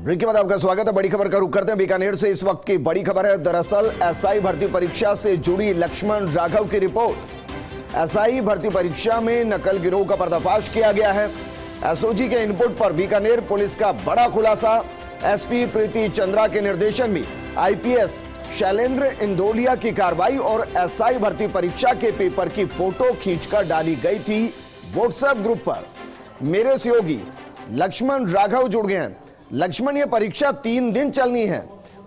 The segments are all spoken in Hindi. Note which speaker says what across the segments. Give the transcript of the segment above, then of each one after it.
Speaker 1: ब्रेक के बाद आपका स्वागत है। बड़ी खबर का रुख करते हैं बीकानेर से। इस वक्त की बड़ी खबर है, दरअसल एसआई भर्ती परीक्षा से जुड़ी लक्ष्मण राघव की रिपोर्ट। एसआई भर्ती परीक्षा में नकल गिरोह का पर्दाफाश किया गया है। एसओजी के इनपुट पर बीकानेर पुलिस का बड़ा खुलासा। एसपी प्रीति चंद्रा के निर्देशन में आईपीएस शैलेंद्र इंदोलिया की कार्रवाई और एसआई भर्ती परीक्षा के पेपर की फोटो खींचकर डाली गई थी व्हाट्सएप ग्रुप पर। मेरे सहयोगी लक्ष्मण राघव जुड़ गए हैं। लक्ष्मण, ये परीक्षा 3 दिन चलनी है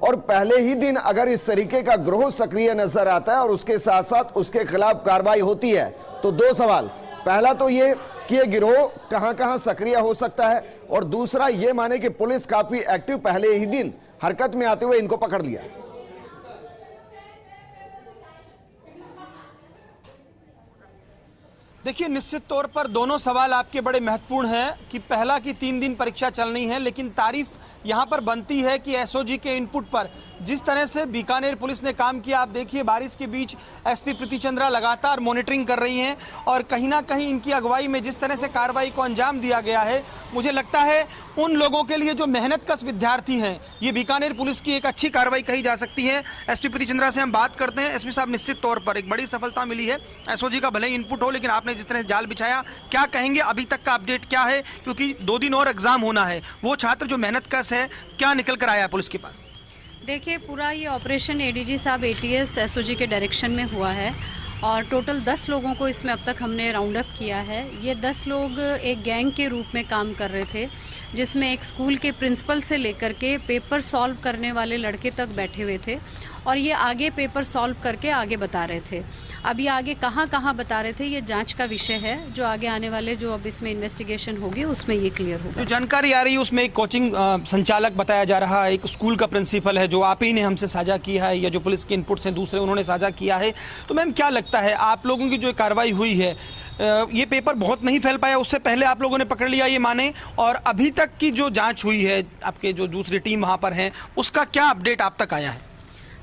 Speaker 1: और पहले ही दिन अगर इस तरीके का गिरोह सक्रिय नजर आता है और उसके साथ साथ उसके खिलाफ कार्रवाई होती है तो 2 सवाल। पहला तो ये कि ये गिरोह कहां-कहां सक्रिय हो सकता है, और दूसरा ये माने कि पुलिस काफी एक्टिव पहले ही दिन हरकत में आते हुए इनको पकड़ लिया।
Speaker 2: देखिए, निश्चित तौर पर दोनों सवाल आपके बड़े महत्वपूर्ण हैं कि पहला कि 3 दिन परीक्षा चलनी है, लेकिन तारीफ यहां पर बनती है कि एसओजी के इनपुट पर जिस तरह से बीकानेर पुलिस ने काम किया। आप देखिए, बारिश के बीच एसपी प्रीति चंद्रा लगातार मॉनिटरिंग कर रही हैं और कहीं ना कहीं इनकी अगुवाई में जिस तरह से कार्रवाई को अंजाम दिया गया है, मुझे लगता है उन लोगों के लिए जो मेहनतकश विद्यार्थी हैं, ये बीकानेर पुलिस की एक अच्छी कार्रवाई कही जा सकती है। एसपी प्रीति चंद्रा से हम बात करते हैं। एसपी साहब, निश्चित तौर पर एक बड़ी सफलता मिली है। एसओजी का भले ही इनपुट हो, लेकिन आपने जिस तरह जाल बिछाया, क्या कहेंगे, अभी तक का अपडेट क्या है? क्योंकि 2 दिन और एग्जाम होना है। वो छात्र जो मेहनतकश है, क्या निकल कर आया पुलिस के पास?
Speaker 3: देखिए, पूरा ये ऑपरेशन एडीजी साहब एटीएस एसओजी के डायरेक्शन में हुआ है और टोटल 10 लोगों को इसमें अब तक हमने राउंड अप किया है। ये 10 लोग एक गैंग के रूप में काम कर रहे थे, जिसमें एक स्कूल के प्रिंसिपल से लेकर के पेपर सॉल्व करने वाले लड़के तक बैठे हुए थे और ये आगे पेपर सॉल्व करके आगे बता रहे थे। अब ये आगे कहाँ बता रहे थे, ये जांच का विषय है। जो आगे आने वाले जो अब इसमें इन्वेस्टिगेशन होगी उसमें ये क्लियर होगा।
Speaker 2: जो जानकारी आ रही है उसमें एक कोचिंग संचालक बताया जा रहा है, एक स्कूल का प्रिंसिपल है, जो आप ही ने हमसे साझा किया है या जो पुलिस के इनपुट्स हैं दूसरे उन्होंने साझा किया है। तो मैम, क्या लगता है आप लोगों की जो कार्रवाई हुई है, ये पेपर बहुत नहीं फैल पाया, उससे पहले आप लोगों ने पकड़ लिया ये माने, और अभी तक की जो जांच हुई है, आपके जो दूसरी टीम वहां पर है, उसका क्या अपडेट आप तक आया है?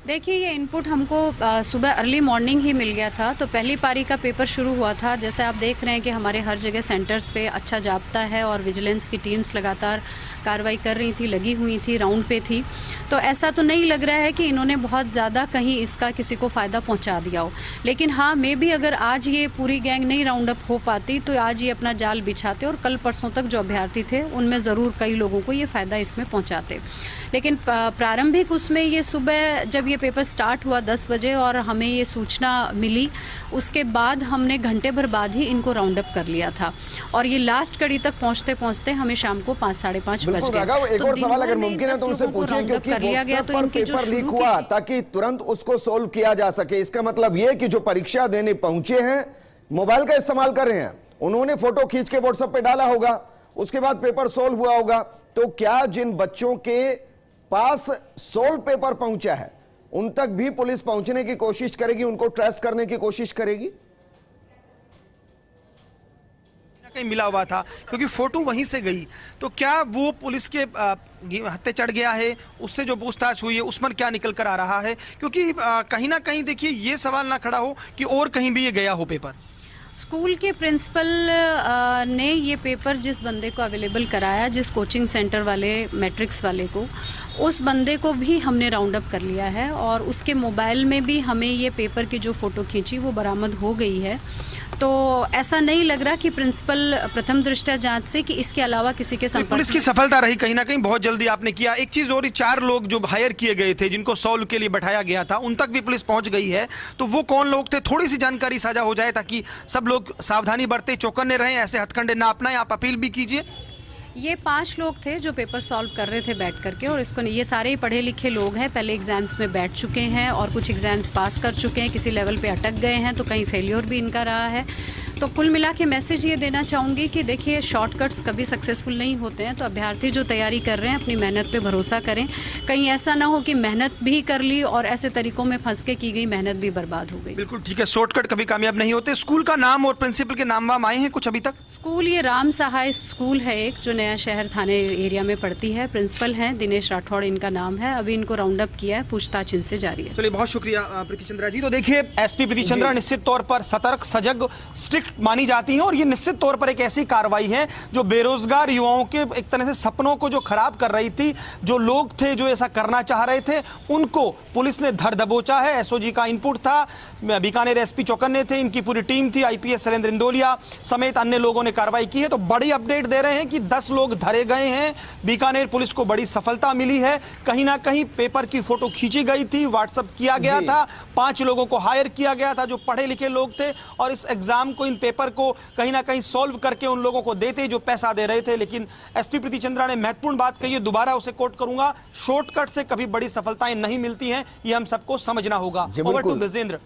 Speaker 3: देखिए, ये इनपुट हमको सुबह अर्ली मॉर्निंग ही मिल गया था। तो पहली पारी का पेपर शुरू हुआ था। जैसे आप देख रहे हैं कि हमारे हर जगह सेंटर्स पे अच्छा जाब्ता है और विजिलेंस की टीम्स लगातार कार्रवाई कर रही थी, लगी हुई थी, राउंड पे थी। तो ऐसा तो नहीं लग रहा है कि इन्होंने बहुत ज़्यादा कहीं इसका किसी को फ़ायदा पहुंचा दिया हो। लेकिन हाँ, मे भी अगर आज ये पूरी गैंग नहीं राउंड अप हो पाती तो आज ये अपना जाल बिछाते और कल परसों तक जो अभ्यर्थी थे उनमें ज़रूर कई लोगों को ये फ़ायदा इसमें पहुँचाते। लेकिन प्रारंभिक उसमें ये सुबह जब ये पेपर स्टार्ट हुआ 10 बजे और हमें ये सूचना मिली, उसके बाद हमने घंटे भर बाद ही इनको राउंड अप कर लिया था और ये लास्ट कड़ी तक पहुंचते पहुंचते हमें शाम को 5-5:30 बज गए।
Speaker 1: एक और सवाल अगर मुमकिन है तो उनसे पूछिए, क्योंकि व्हाट्सएप पर पेपर लीक हुआ ताकि तुरंत उसको सोल्व किया जा सके। इसका मतलब ये कि जो परीक्षा देने पहुंचे हैं मोबाइल का इस्तेमाल कर रहे हैं, उन्होंने फोटो खींच के व्हाट्सएप पे डाला होगा, उसके बाद पेपर सोल्व हुआ होगा। तो क्या जिन बच्चों के पास सोल्व पेपर पहुंचा है उन तक भी पुलिस पहुंचने की कोशिश करेगी, उनको ट्रेस करने की कोशिश करेगी?
Speaker 2: कहीं मिला हुआ था क्योंकि फोटो वहीं से गई, तो क्या वो पुलिस के हत्थे चढ़ गया है? उससे जो पूछताछ हुई है उस पर क्या निकल कर आ रहा है? क्योंकि कहीं ना कहीं देखिए, ये सवाल ना खड़ा हो कि और कहीं भी ये गया हो पेपर।
Speaker 3: स्कूल के प्रिंसिपल ने ये पेपर जिस बंदे को अवेलेबल कराया, जिस कोचिंग सेंटर वाले मैट्रिक्स वाले को, उस बंदे को भी हमने राउंड अप कर लिया है और उसके मोबाइल में भी हमें ये पेपर की जो फ़ोटो खींची वो बरामद हो गई है। तो ऐसा नहीं लग रहा कि प्रिंसिपल प्रथम दृष्टया जांच से कि इसके अलावा किसी के संपर्क।
Speaker 2: पुलिस की सफलता रही कहीं ना कहीं, बहुत जल्दी आपने किया। एक चीज और, 4 लोग जो हायर किए गए थे, जिनको सॉल्व के लिए बैठाया गया था, उन तक भी पुलिस पहुंच गई है। तो वो कौन लोग थे, थोड़ी सी जानकारी साझा हो जाए ताकि सब लोग सावधानी बरते, चौकन्ने रहें, ऐसे हथकंडे ना अपनाएं। आप अपील भी कीजिए।
Speaker 3: ये 5 लोग थे जो पेपर सॉल्व कर रहे थे बैठ करके, और इसको ये सारे ही पढ़े लिखे लोग हैं, पहले एग्जाम्स में बैठ चुके हैं और कुछ एग्जाम्स पास कर चुके हैं, किसी लेवल पे अटक गए हैं, तो कहीं फेलियर भी इनका रहा है। तो कुल मिला के मैसेज ये देना चाहूँगी कि देखिए, शॉर्टकट्स कभी सक्सेसफुल नहीं होते हैं। तो अभ्यर्थी जो तैयारी कर रहे हैं अपनी मेहनत पे भरोसा करें। कहीं ऐसा ना हो कि मेहनत भी कर ली और ऐसे तरीकों में फंस के की गई मेहनत भी बर्बाद हो गई।
Speaker 2: बिल्कुल ठीक है, शॉर्टकट कभी कामयाब नहीं होते। स्कूल का नाम और प्रिंसिपल के नाम वाम आए हैं कुछ अभी तक?
Speaker 3: स्कूल ये राम सहाय स्कूल है, एक जो नया शहर थाने एरिया में पड़ती है। प्रिंसिपल हैं दिनेश राठौड़, इनका नाम है। अभी इनको राउंड अप किया है, पूछताछ इनसे जारी है।
Speaker 2: चलिए, बहुत शुक्रिया प्रीति चंद्रा जी। तो देखिए, एसपी प्रीति चंद्रा निश्चित तौर पर सतर्क, सजग, स्ट्रिक्ट मानी जाती हैं और ये निश्चित तौर पर एक ऐसी कार्रवाई है जो बेरोजगार युवाओं के एक तरह से सपनों को जो खराब कर रही थी। जो लोग थे जो ऐसा करना चाह रहे थे उनको पुलिस ने धर दबोचा है। एसओजी का इनपुट था, बीकानेर एसपी चौकन्ने थे, इनकी पूरी टीम थी, आईपीएस शैलेंद्र इंदौलिया समेत अन्य लोगों ने कार्रवाई की है। तो बड़ी अपडेट दे रहे हैं कि 10 लोग धरे गए हैं। बीकानेर पुलिस को बड़ी सफलता मिली है। कहीं ना कहीं पेपर की फोटो खींची गई थी, व्हाट्सएप किया गया था, 5 लोगों को हायर किया गया था जो पढ़े लिखे लोग थे और इस एग्जाम को, इन पेपर को कहीं ना कहीं सॉल्व करके उन लोगों को देते जो पैसा दे रहे थे। लेकिन एसपी प्रीति चंद्रा ने महत्वपूर्ण बात कही है, दोबारा उसे कोट करूंगा, शॉर्टकट से कभी बड़ी सफलताएं नहीं मिलती हैं, ये हम सबको समझना होगा। Over to Vijendra.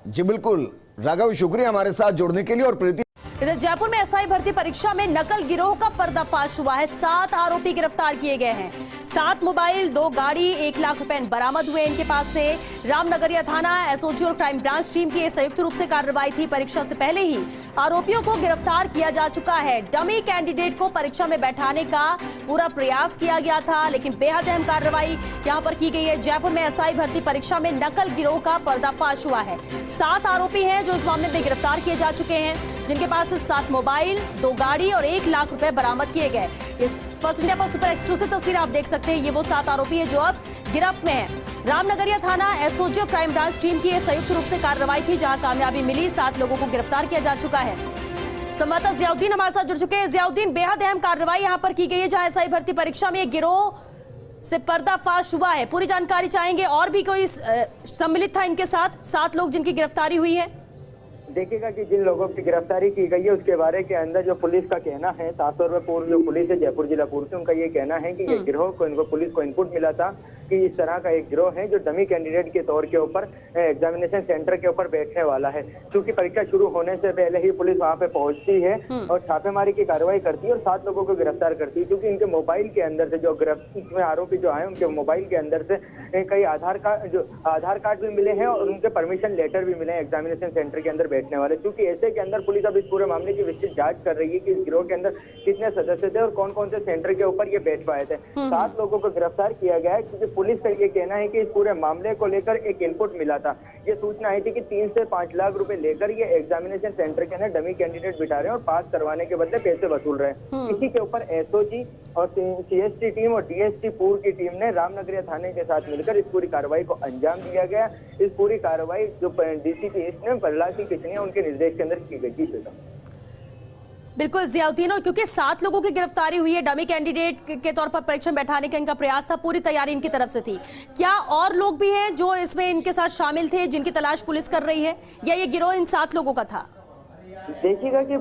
Speaker 1: जी बिल्कुल राघव, शुक्रिया हमारे साथ जुड़ने के लिए। और प्रीति,
Speaker 4: इधर जयपुर में एसआई भर्ती परीक्षा में नकल गिरोह का पर्दाफाश हुआ है। 7 आरोपी गिरफ्तार किए गए हैं। 7 मोबाइल, 2 गाड़ी, 1 लाख रुपए बरामद हुए इनके पास से। रामनगरिया थाना, एसओजी और क्राइम ब्रांच टीम की संयुक्त रूप से कार्रवाई थी। परीक्षा से पहले ही आरोपियों को गिरफ्तार किया जा चुका है। डमी कैंडिडेट को परीक्षा में बैठाने का पूरा प्रयास किया गया था, लेकिन बेहद अहम कार्रवाई यहां पर की गई है। जयपुर में एसआई भर्ती परीक्षा में नकल गिरोह का पर्दाफाश हुआ है। 7 आरोपी हैं जो इस मामले में गिरफ्तार किए जा चुके हैं, जिनके पास 7 मोबाइल, 2 गाड़ी और 1 लाख रुपए बरामद किए गए। इस फर्स्ट इंडिया पर सुपर एक्सक्लूसिव तस्वीर आप देख सकते हैं। ये वो 7 आरोपी हैं जो अब गिरफ्त में हैं। रामनगरिया थाना, एसओजी और क्राइम ब्रांच टीम की संयुक्त रूप से कार्रवाई थी, जहां कामयाबी मिली। 7 लोगों को गिरफ्तार किया जा चुका है। संवाददाता जियाउद्दीन हमारे साथ जुड़ चुके हैं। जियाउद्दीन, बेहद अहम कार्रवाई यहां पर की गई है, जहां एसआई भर्ती परीक्षा में गिरोह से पर्दाफाश हुआ है। पूरी जानकारी चाहेंगे, और भी कोई सम्मिलित था इनके साथ? 7 लोग जिनकी गिरफ्तारी हुई है।
Speaker 5: देखिएगा कि जिन लोगों की गिरफ्तारी की गई है उसके बारे के अंदर जो पुलिस का कहना है, 700 रुपए पूर्व जो पुलिस है जयपुर जिला पुलिस, उनका ये कहना है कि ये गिरोह को, इनको पुलिस को इनपुट मिला था कि इस तरह का एक गिरोह है जो डमी कैंडिडेट के तौर के ऊपर एग्जामिनेशन सेंटर के ऊपर बैठने वाला है। क्योंकि परीक्षा शुरू होने से पहले ही पुलिस वहां पे पहुंचती है और छापेमारी की कार्रवाई करती है और 7 लोगों को गिरफ्तार करती है। क्योंकि इनके मोबाइल के अंदर से जो गिरफ्तार में आरोपी जो आए, उनके मोबाइल के अंदर से कई आधार कार्ड भी मिले हैं और उनके परमिशन लेटर भी मिले हैं एग्जामिनेशन सेंटर के अंदर बैठने वाले। क्योंकि ऐसे के अंदर पुलिस अब इस पूरे मामले की विस्तृत जांच कर रही है कि इस गिरोह के अंदर कितने सदस्य थे और कौन कौन से सेंटर के ऊपर ये बैठ पाए थे। 7 लोगों को गिरफ्तार किया गया है, क्योंकि पुलिस का ये कहना है कि इस पूरे मामले को लेकर एक इनपुट मिला था। ये सूचना आई थी कि 3 से 5 लाख रुपए लेकर ये एग्जामिनेशन सेंटर के अंदर डमी कैंडिडेट बिठा रहे हैं और पास करवाने के बदले पैसे वसूल रहे हैं। इसी के ऊपर एसओजी और सीएसटी टीम और डीएसटी पूर्व की टीम ने रामनगरिया थाने के साथ मिलकर इस पूरी कार्रवाई को अंजाम दिया गया। इस पूरी कार्रवाई जो डीसीपी इसने प्रहलाद सिंह किचनिया उनके निर्देश के अंदर की गई थी।
Speaker 4: बिल्कुल जियाउद्दीन, और क्योंकि 7 लोगों की गिरफ्तारी हुई है, डमी कैंडिडेट के तौर पर परीक्षा बैठाने का इनका प्रयास था, पूरी तैयारी इनकी तरफ से थी। क्या और लोग भी हैं जो इसमें इनके साथ शामिल थे, जिनकी तलाश पुलिस कर रही है, या ये गिरोह इन 7 लोगों का था?
Speaker 5: देखिएगा कि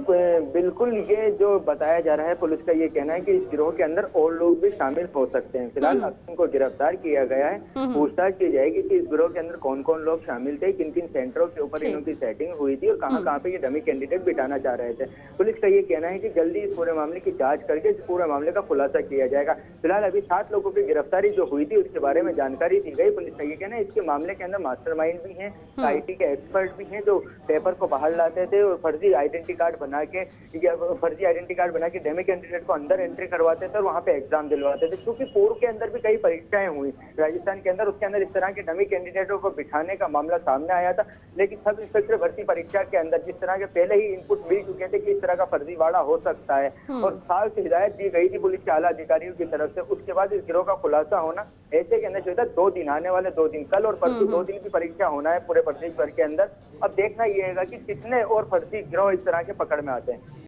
Speaker 5: बिल्कुल ये जो बताया जा रहा है, पुलिस का ये कहना है कि इस गिरोह के अंदर और लोग भी शामिल हो सकते हैं। फिलहाल अब इनको गिरफ्तार किया गया है, पूछताछ की जाएगी कि इस गिरोह के अंदर कौन कौन लोग शामिल थे, किन किन सेंटरों के ऊपर इनकी सेटिंग हुई थी और कहाँ पे ये डमी कैंडिडेट बिठाना चाह रहे थे। पुलिस का ये कहना है कि जल्दी इस पूरे मामले की जाँच करके इस पूरे मामले का खुलासा किया जाएगा। फिलहाल अभी 7 लोगों की गिरफ्तारी जो हुई थी उसके बारे में जानकारी दी गई। पुलिस का ये कहना है इसके मामले के अंदर मास्टरमाइंड भी है, IT के एक्सपर्ट भी हैं जो पेपर को बाहर लाते थे और फर्जी आइडेंटिटी कार्ड बना के डमी कैंडिडेट को अंदर एंट्री करवाते थे और वहां पे एग्जाम दिलवाते थे। क्योंकि पूर्व के अंदर भी कई परीक्षाएं हुई राजस्थान के अंदर, उसके अंदर इस तरह के डमी कैंडिडेटों को बिठाने का मामला सामने आया था। लेकिन सब इंस्पेक्टर भर्ती परीक्षा के अंदर जिस तरह के पहले ही इनपुट मिल चुके थे कि इस तरह का फर्जीवाड़ा हो सकता है और साल से हिदायत दी गई थी पुलिस के आला अधिकारियों की तरफ से, उसके बाद इस गिरोह का खुलासा होना ऐसे के अंदर जो था 2 दिन, आने वाले 2 दिन, कल और परसों 2 दिन की परीक्षा होना है पूरे प्रदेश भर के अंदर। अब देखना यह है कि कितने और फर्जी गिरोह इस तरह के पकड़ में आते हैं।